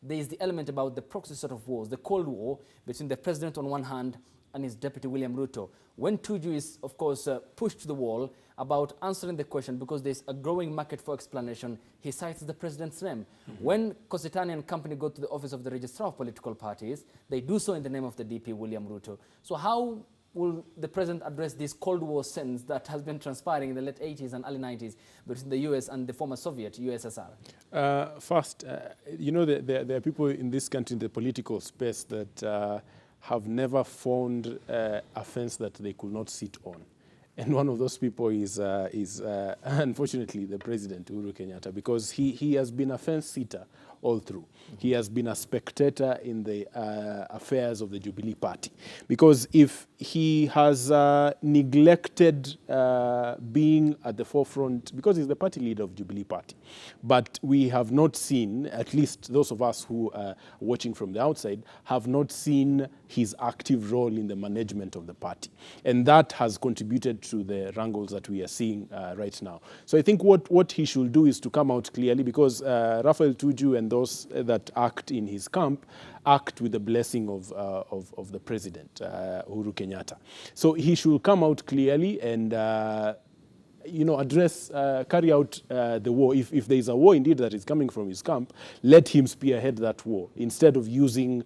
there is the element about the proxy sort of wars, the Cold War between the president on one hand and his deputy William Ruto. When Tuju is, of course, pushed to the wall about answering the question because there's a growing market for explanation, he cites the president's name. When Kositani and company go to the office of the Registrar of Political Parties, they do so in the name of the DP, William Ruto. So how will the president address this Cold War sense that has been transpiring in the late 80s and early 90s between the US and the former Soviet USSR? First, you know, there are people in this country in the political space that have never found a fence that they could not sit on. And one of those people is unfortunately, the president, Uhuru Kenyatta, because he has been a fence sitter all through. He has been a spectator in the affairs of the Jubilee party. Because if he has neglected being at the forefront, because he's the party leader of Jubilee party, but we have not seen, at least those of us who are watching from the outside, have not seen his active role in the management of the party. And that has contributed to the wrangles that we are seeing right now. So I think what he should do is to come out clearly, because Raphael Tuju and those that act in his camp act with the blessing of the president, Uhuru Kenyatta. So he should come out clearly and you know, address, carry out the war. If there is a war indeed that is coming from his camp, let him spearhead that war instead of using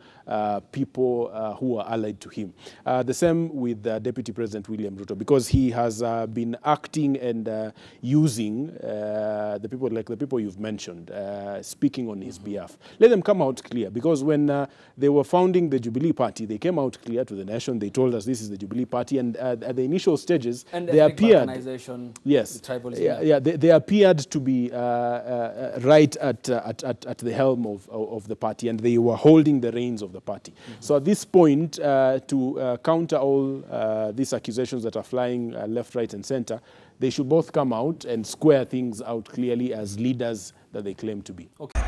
people who are allied to him. The same with Deputy President William Ruto, because he has been acting and using the people, like the people you've mentioned, speaking on his behalf. Let them come out clear, because when they were founding the Jubilee party, they came out clear to the nation. They told us this is the Jubilee party, and at the initial stages, and they appeared. Yes, they appeared to be right at the helm of the party, and they were holding the reins of the party. So at this point, to counter all these accusations that are flying left, right, and center, they should both come out and square things out clearly as leaders that they claim to be. Okay.